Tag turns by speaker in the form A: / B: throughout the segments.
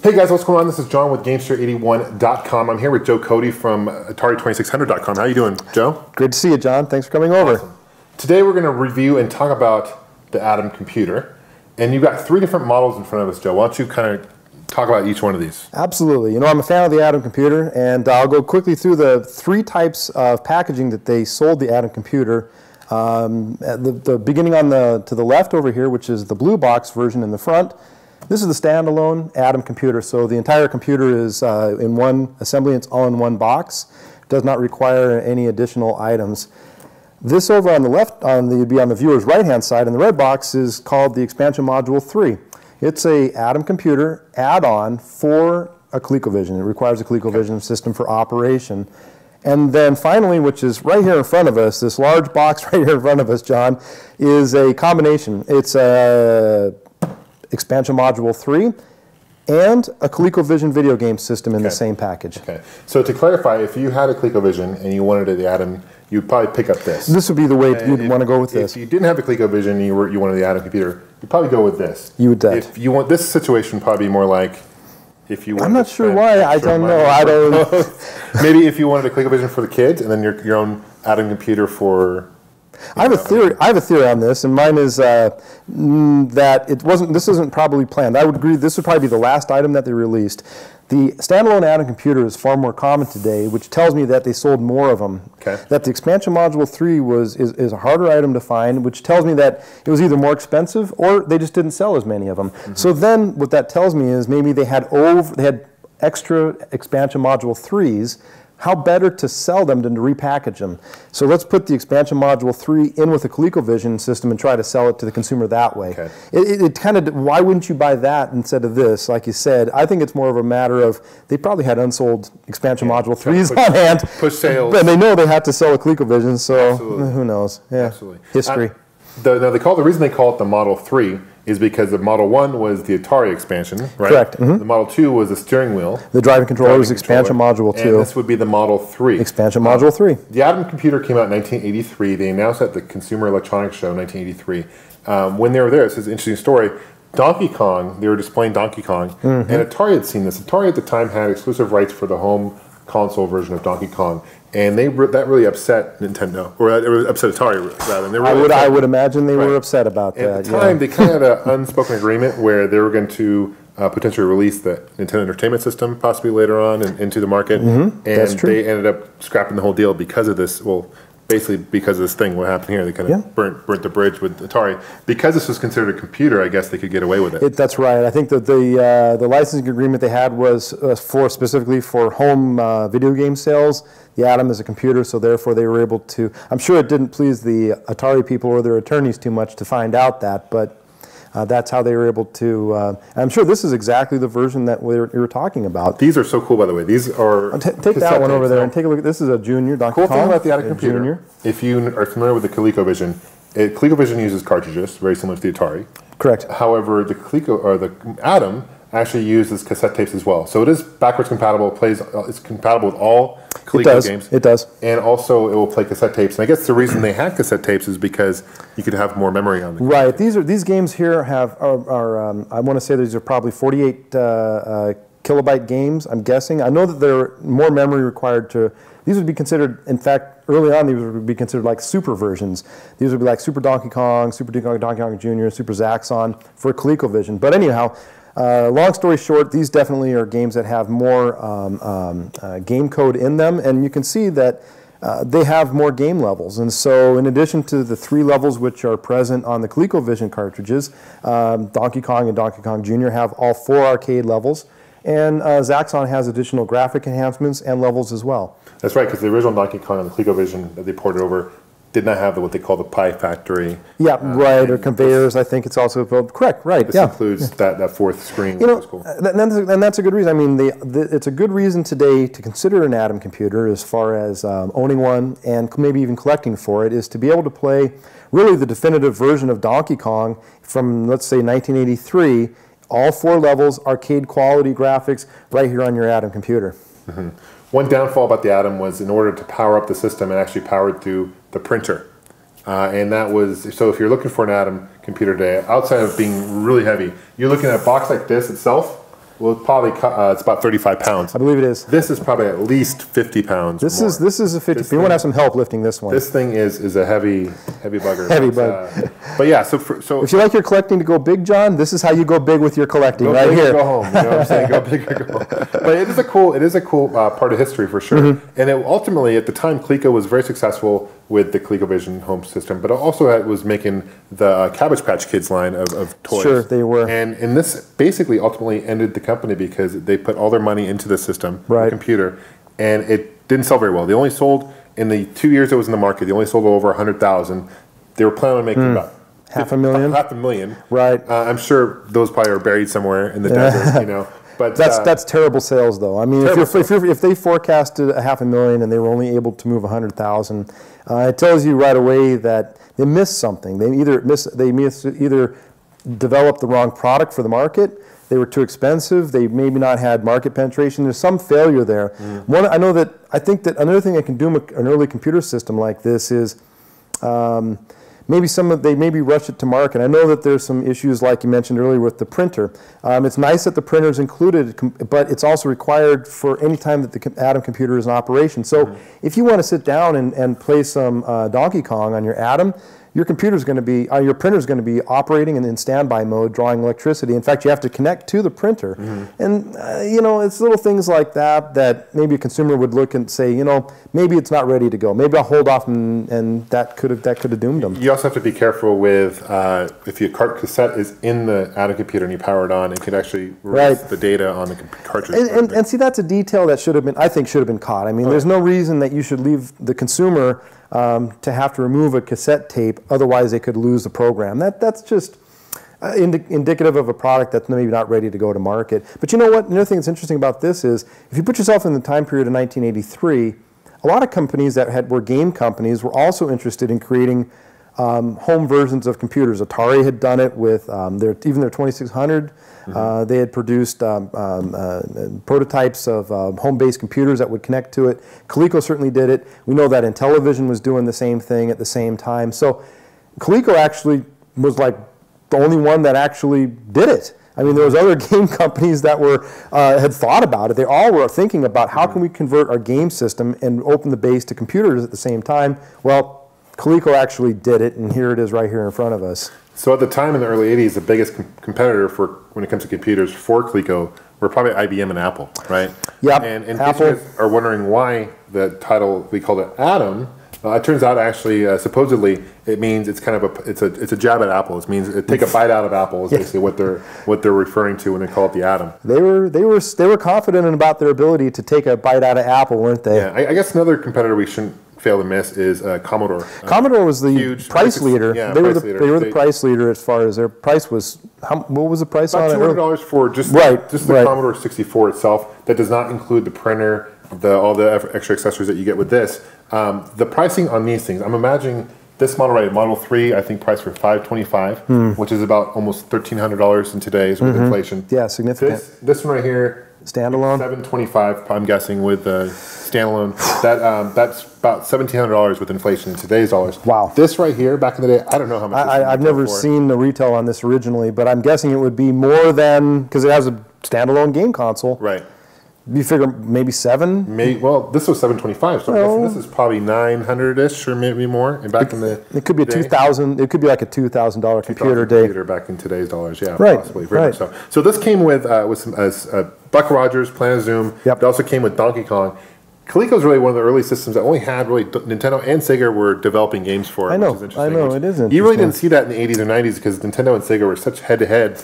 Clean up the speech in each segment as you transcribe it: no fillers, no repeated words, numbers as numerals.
A: Hey guys, what's going on? This is John with Gamester81.com. I'm here with Joe Cody from Atari2600.com. How you doing, Joe?
B: Great to see you, John. Thanks for coming over.
A: Awesome. Today we're going to review and talk about the Atom computer. And you've got 3 different models in front of us, Joe. Why don't you kind of talk about each one of these?
B: Absolutely. You know, I'm a fan of the Atom computer, and I'll go quickly through the 3 types of packaging that they sold the Atom computer. At the beginning to the left over here, which is the blue box version in the front. This is the standalone Atom computer, so the entire computer is in one assembly. It's all in one box. It does not require any additional items. This over on the left, you'd be on the viewer's right-hand side, in the red box is called the Expansion Module 3. It's a Atom computer add-on for a ColecoVision. It requires a ColecoVision system for operation. And then finally, which is right here in front of us, this large box right here in front of us, John, is a combination. It's a Expansion Module 3 and a ColecoVision video game system in the same package. Okay.
A: So to clarify, if you had a ColecoVision and you wanted the Atom, you'd probably pick up this.
B: This would be the way you'd want to go with this.
A: If you didn't have a ColecoVision and you wanted the Atom computer, you'd probably go with this.
B: You would.
A: If you want this situation, would probably be more like if you want.
B: I'm not sure why. I don't know. I don't know.
A: Maybe if you wanted a ColecoVision for the kids and then your own Atom computer for.
B: I have a theory. I have a theory on this, and mine is that it wasn't. This isn't probably planned. I would agree. This would probably be the last item that they released. The standalone Atom computer is far more common today, which tells me that they sold more of them. Okay. That the Expansion Module 3 is a harder item to find, which tells me that it was either more expensive or they just didn't sell as many of them. Mm-hmm. So then, what that tells me is maybe they had extra Expansion Module 3s. How better to sell them than to repackage them? So let's put the Expansion Module 3 in with a ColecoVision system and try to sell it to the consumer that way. Okay. It kind of, why wouldn't you buy that instead of this? Like you said, I think it's more of a matter of they probably had unsold Expansion Module 3s on hand.
A: Push sales.
B: And they know they had to sell a ColecoVision, so who knows? Yeah.
A: Absolutely.
B: History.
A: The reason they call it the Model 3 is because the Model 1 was the Atari expansion, right?
B: Correct. Mm-hmm.
A: The Model 2 was the steering wheel.
B: The driving controller was Expansion Module 2.
A: And this would be the Model 3.
B: Expansion Module 3.
A: The Atom computer came out in 1983. They announced at the Consumer Electronics Show in 1983. When they were there, it's an interesting story. Donkey Kong, they were displaying Donkey Kong, and Atari had seen this. Atari at the time had exclusive rights for the home console version of Donkey Kong. And that really upset Nintendo, or it upset Atari rather. And they really
B: I would imagine they were upset about that.
A: At the time, they kind of had an unspoken agreement where they were going to potentially release the Nintendo Entertainment System possibly later on into the market. And they ended up scrapping the whole deal because of this. Well, basically because of this thing. What happened here? They kind of burnt the bridge with Atari. Because this was considered a computer, I guess they could get away with it.
B: That's right. I think that the licensing agreement they had was specifically for home video game sales. The Atom is a computer, so therefore they were able to. I'm sure it didn't please the Atari people or their attorneys too much to find out that, but that's how they were able to. I'm sure this is exactly the version that we were talking about.
A: These are so cool, by the way. These are.
B: Take that one over there and take a look. This is a Junior Donkey Kong.
A: Cool thing about the Atom computer. Junior. If you are familiar with the ColecoVision, ColecoVision uses cartridges, very similar to the Atari.
B: Correct.
A: However, the Atom actually uses cassette tapes as well. So it is backwards compatible, it's compatible with all Coleco games.
B: It does.
A: And also it will play cassette tapes. And I guess the reason they had cassette tapes is because you could have more memory on them.
B: Right. These games here are I want to say these are probably 48 kilobyte games, I'm guessing. I know that there are more memory required to. These would be considered, in fact, early on, these would be considered like super versions. These would be like Super Donkey Kong, Super Donkey Kong Jr., Super Zaxxon for ColecoVision. But anyhow, long story short, these definitely are games that have more game code in them, and you can see that they have more game levels. And so in addition to the 3 levels which are present on the ColecoVision cartridges, Donkey Kong and Donkey Kong Jr. have all 4 arcade levels, and Zaxxon has additional graphic enhancements and levels as well.
A: That's right, because the original Donkey Kong on the ColecoVision that they ported over did not have what they call the Pi Factory.
B: Yeah, right, or conveyors. I think it's also correct. Right.
A: This includes that 4th screen.
B: You know,
A: which is cool.
B: And that's a good reason. I mean, it's a good reason today to consider an Atom computer as far as owning one and maybe even collecting for it is to be able to play really the definitive version of Donkey Kong from, let's say, 1983. All 4 levels, arcade quality graphics, right here on your Atom computer.
A: One downfall about the Atom was in order to power up the system, it actually powered through the printer. And that was, so if you're looking for an Atom computer today, outside of being really heavy, you're looking at a box like this itself, Well, it's about 35 pounds.
B: I believe it is.
A: This is probably at least 50 pounds.
B: This is a 50. If you want to have some help lifting this one.
A: This thing is a heavy bugger.
B: Heavy bug.
A: But yeah, so
B: if you like your collecting to go big, John, this is how you go big with your collecting,
A: go
B: right
A: big
B: here.
A: Or go home. You know what I'm saying? Go big or go home. But it is a cool part of history for sure. And it ultimately, at the time, Coleco was very successful with the ColecoVision home system, but also it was making the Cabbage Patch Kids line of toys.
B: Sure, they were.
A: And this basically ultimately ended the company because they put all their money into the system, the computer, and it didn't sell very well. They only sold, in the 2 years it was in the market, they only sold over 100,000. They were planning on making about
B: half a million.
A: Half a million.
B: Right.
A: I'm sure those probably are buried somewhere in the desert, you know. But
B: that's terrible sales, though. I mean, if they forecasted a half a million and they were only able to move 100,000, it tells you right away that they missed something. They either developed the wrong product for the market, they were too expensive, they maybe not had market penetration. There's some failure there. I think that another thing that can do an early computer system like this is they maybe rush it to market. I know that there's some issues, like you mentioned earlier, with the printer. It's nice that the printer is included, but it's also required for any time that the Atom computer is in operation. So if you want to sit down and play some Donkey Kong on your Atom, your computer's going to be, your printer's going to be operating in standby mode, drawing electricity. In fact, you have to connect to the printer. And, you know, it's little things like that maybe a consumer would look and say, you know, maybe it's not ready to go. Maybe I'll hold off, and that could have doomed them.
A: You also have to be careful with, if your cassette is in the Atom computer and you power it on, it could actually erase the data on the cartridge.
B: And see, that's a detail that I think should have been caught. I mean, there's no reason that you should leave the consumer to have to remove a cassette tape, otherwise they could lose the program. That's just indicative of a product that's maybe not ready to go to market. But you know what? Another thing that's interesting about this is, if you put yourself in the time period of 1983, a lot of companies that were game companies were also interested in creating home versions of computers. Atari had done it with even their 2600. They had produced prototypes of home-based computers that would connect to it. Coleco certainly did it. We know that Intellivision was doing the same thing at the same time. So Coleco actually was like the only one that actually did it. I mean, there was other game companies that had thought about it. They all were thinking about how can we convert our game system and open the base to computers at the same time. Well, Coleco actually did it, and here it is right here in front of us.
A: So at the time in the early 80s, the biggest competitor when it comes to computers for Coleco were probably IBM and Apple, right?
B: Yep.
A: And Apple, in case you guys are wondering why the title, we called it Atom, it turns out actually, supposedly, it means it's kind of it's a jab at Apple. It means take a bite out of Apple is basically what they're referring to when they call it the Atom.
B: They were confident about their ability to take a bite out of Apple, weren't they?
A: Yeah, I guess another competitor we shouldn't fail to miss is Commodore.
B: Commodore was the price leader. Yeah, they were the price leader as far as their price was. What was the price on it?
A: $200 for just the Commodore 64 itself. That does not include the printer, all the extra accessories that you get with this. The pricing on these things, I'm imagining this model right, Model 3, I think priced for $525, which is about almost $1,300 in today's with inflation.
B: Yeah, significant.
A: This one right here,
B: standalone,
A: $725, I'm guessing, with standalone. That's about $1,700 with inflation in today's dollars.
B: Wow.
A: This right here, back in the day, I don't know how much.
B: I've never seen the retail on this originally, but I'm guessing it would be more than, because it has a standalone game console.
A: Right.
B: You figure maybe $7?
A: Well, this was $725, so I'm guessing this is probably $900-ish or maybe more. And back in the
B: it could be $2,000. It could be like a $2,000 computer
A: back in today's dollars. Yeah,
B: right.
A: Possibly. Very much so. So this came with some Buck Rogers, Planet Zoom.
B: Yep.
A: It also came with Donkey Kong. Coleco is really one of the early systems that only had Nintendo and Sega were developing games for it.
B: I know,
A: which is interesting.
B: it is interesting.
A: You really didn't see that in the 80s or 90s because Nintendo and Sega were such head-to-head.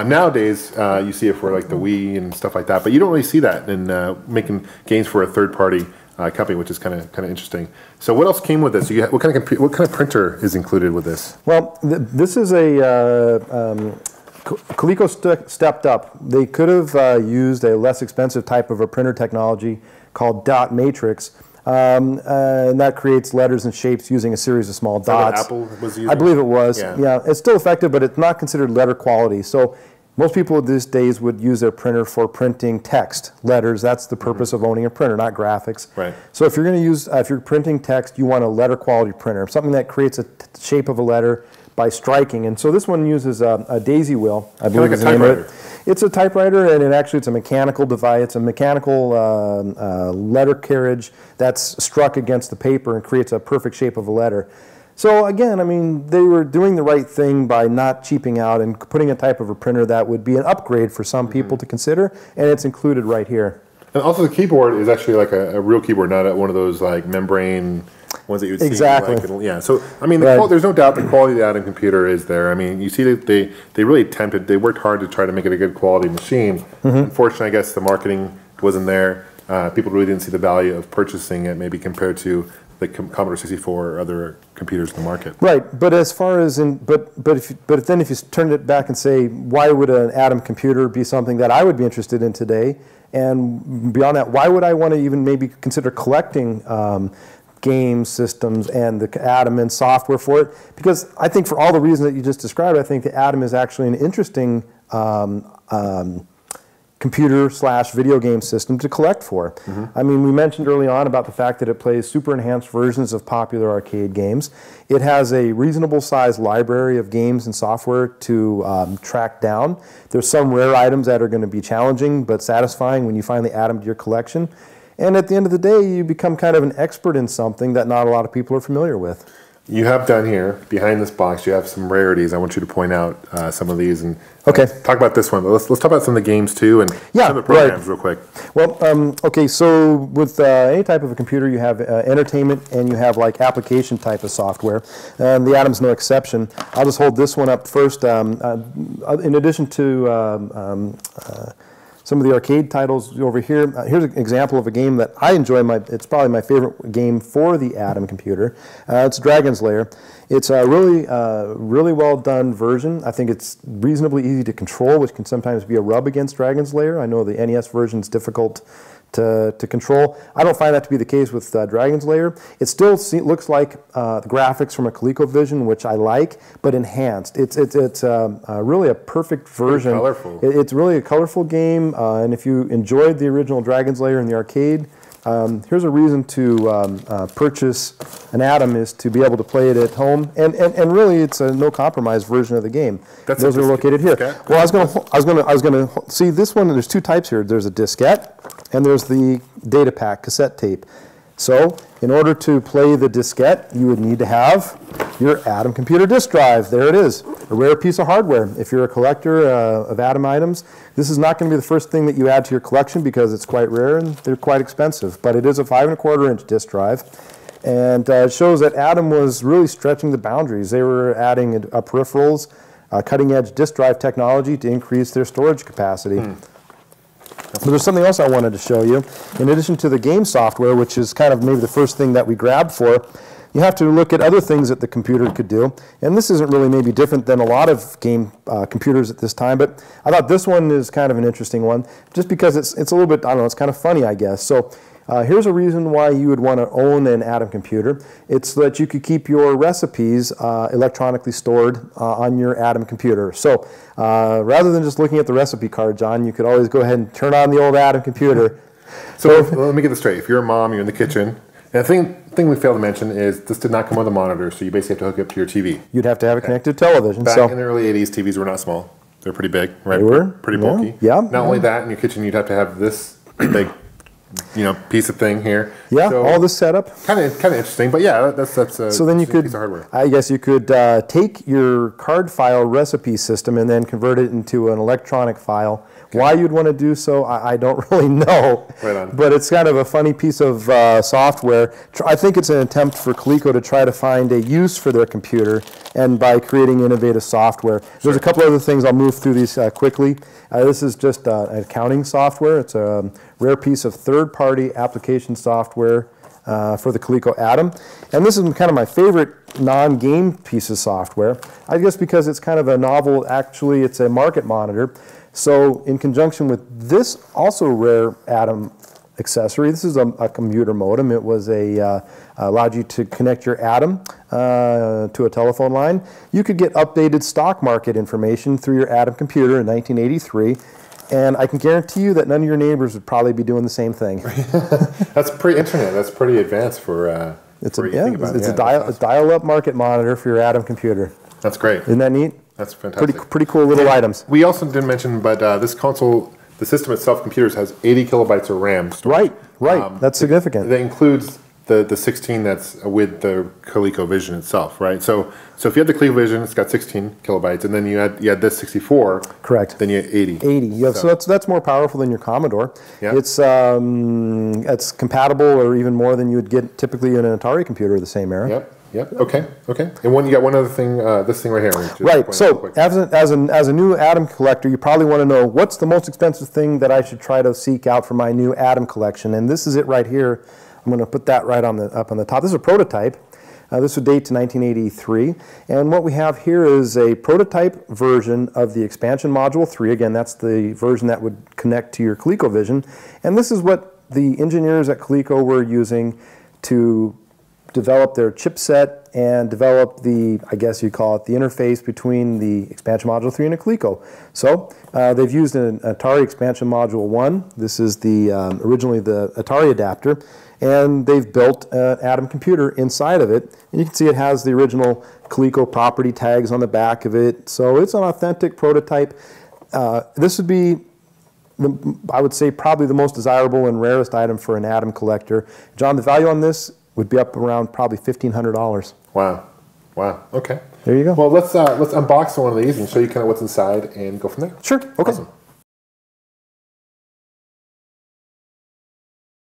A: Nowadays, you see it for like the Wii and stuff like that, but you don't really see that in making games for a third-party company, which is kind of interesting. So what else came with this? What kind of printer is included with this?
B: Well, this is a Coleco stepped up. They could have used a less expensive type of a printer technology called dot matrix, and that creates letters and shapes using a series of small dots.
A: Is that what Apple was using?
B: I believe it was. Yeah, it's still effective, but it's not considered letter quality. So Most people these days would use their printer for printing text, letters. That's the purpose of owning a printer, not graphics.
A: Right.
B: So if you're going to use, if you're printing text, you want a letter quality printer, something that creates a shape of a letter by striking. And so this one uses a daisy wheel, I believe is the name of it. It's a typewriter, and it's a mechanical device. It's a mechanical letter carriage that's struck against the paper and creates a perfect shape of a letter. So again, I mean, they were doing the right thing by not cheaping out and putting a type of a printer that would be an upgrade for some people to consider, and it's included right here.
A: And also the keyboard is actually like a real keyboard, not one of those like membrane ones that you would see.
B: Exactly.
A: Like, yeah. So I mean, there's no doubt the quality of the Atom computer is there. I mean, you see that they really attempted. They worked hard to try to make it a good quality machine. Unfortunately, I guess the marketing wasn't there. People really didn't see the value of purchasing it, maybe compared to the Commodore 64 or other computers in the market.
B: Right, but as far as but then if you turn it back and say, why would an Atom computer be something that I would be interested in today? And beyond that, why would I want to even maybe consider collecting game systems and the Atom and software for it? Because I think for all the reasons that you just described, I think the Atom is actually an interesting computer/video game system to collect for. I mean, we mentioned early on about the fact that it plays super enhanced versions of popular arcade games. It has a reasonable sized library of games and software to track down. There's some rare items that are going to be challenging but satisfying when you finally add them to your collection. And at the end of the day, you become kind of an expert in something that not a lot of people are familiar with.
A: You have done here, behind this box, you have some rarities. I want you to point out some of these and talk about this one. But let's talk about some of the games too and some of the programs real quick.
B: Well, okay, so with any type of a computer, you have entertainment and you have like application type of software. The Atom's no exception. I'll just hold this one up first. In addition to some of the arcade titles over here. Here's an example of a game that I enjoy. It's probably my favorite game for the Atom computer. It's Dragon's Lair. It's a really well done version. I think it's reasonably easy to control, which can sometimes be a rub against Dragon's Lair. I know the NES version is difficult to control. I don't find that to be the case with Dragon's Lair. It still looks like the graphics from a ColecoVision, which I like, but enhanced. It's really a perfect version.
A: Very colorful.
B: It's really a colorful game, and if you enjoyed the original Dragon's Lair in the arcade, here's a reason to purchase an Atom, is to be able to play it at home, and really it's a no compromise version of the game. Those are located here. Well, I was gonna see this one. There's two types here. There's a diskette, and there's the data pack cassette tape. So in order to play the diskette, you would need to have your Atom computer disk drive. There it is, a rare piece of hardware. If you're a collector of Atom items, this is not going to be the first thing that you add to your collection because it's quite rare and they're quite expensive. But it is a 5¼ disk drive. And it shows that Atom was really stretching the boundaries. They were adding peripherals, cutting-edge disk drive technology to increase their storage capacity. But there's something else I wanted to show you. In addition to the game software, which is kind of maybe the first thing that we grabbed for, you have to look at other things that the computer could do. And this isn't really maybe different than a lot of game computers at this time, but I thought this one is kind of an interesting one, just because it's a little bit, I don't know, it's kind of funny, I guess. So here's a reason why you would want to own an Atom computer. It's so that you could keep your recipes electronically stored on your Atom computer. So rather than just looking at the recipe card, John, you could always go ahead and turn on the old Atom computer.
A: So let me get this straight. If you're a mom, you're in the kitchen, and the thing we failed to mention is this did not come with a monitor, so you basically have to hook it up to your TV.
B: You'd have to have a connected television.
A: Back in the early 80s, TVs were not small. They're pretty big, right?
B: They were.
A: Pretty bulky.
B: Yeah.
A: Not only that, in your kitchen, you'd have to have this big, piece of thing here.
B: Yeah,
A: so,
B: all this setup.
A: Kind of interesting, but yeah, that's
B: so then you could,
A: piece of hardware.
B: I guess you could take your card file recipe system and then convert it into an electronic file. Okay. Why you'd want to do so, I don't really know.
A: Right on.
B: But it's kind of a funny piece of software. I think it's an attempt for Coleco to try to find a use for their computer, and by creating innovative software. There's a couple other things. I'll move through these quickly. This is just an accounting software. It's a rare piece of third-party application software for the Coleco Atom. And this is kind of my favorite non-game piece of software, I guess because it's kind of a novel, actually it's a market monitor. So in conjunction with this also rare Atom accessory, this is a computer modem. It was a allowed you to connect your Atom to a telephone line. You could get updated stock market information through your Atom computer in 1983. And I can guarantee you that none of your neighbors would probably be doing the same thing.
A: That's pre-internet. That's pretty advanced for.
B: It's a dial-up market monitor for your Atom computer.
A: That's great.
B: Isn't that neat?
A: That's fantastic.
B: Pretty cool little items.
A: We also didn't mention, but this console, the system itself, computers, has 80 kilobytes of RAM storage.
B: Right. That's significant.
A: That includes the 16 that's with the Coleco Vision itself, right? So if you had the Coleco Vision, it's got 16 kilobytes, and then you had this 64.
B: Correct.
A: Then you had 80.
B: 80. Yeah. So that's more powerful than your Commodore.
A: Yep.
B: It's compatible, or even more than you would get typically in an Atari computer of the same era.
A: Yep. Okay. And you got one other thing. This thing right here.
B: Right. So as a new Atom collector, you probably want to know what's the most expensive thing that I should try to seek out for my new Atom collection, and this is it right here. I'm going to put that right up on the top. This is a prototype. This would date to 1983. And what we have here is a prototype version of the expansion module 3. Again, that's the version that would connect to your ColecoVision. And this is what the engineers at Coleco were using to develop their chipset and develop the, I guess you'd call it, the interface between the expansion module 3 and a Coleco. So they've used an Atari expansion module 1. This is the originally the Atari adapter. And they've built an Atom computer inside of it. And you can see it has the original Coleco property tags on the back of it. So it's an authentic prototype. This would be, I would say, probably the most desirable and rarest item for an Atom collector. John, the value on this would be up around probably $1,500.
A: Wow. Okay.
B: There you go.
A: Well, let's unbox one of these and show you kind of what's inside and go from there.
B: Sure. Okay.
A: Awesome.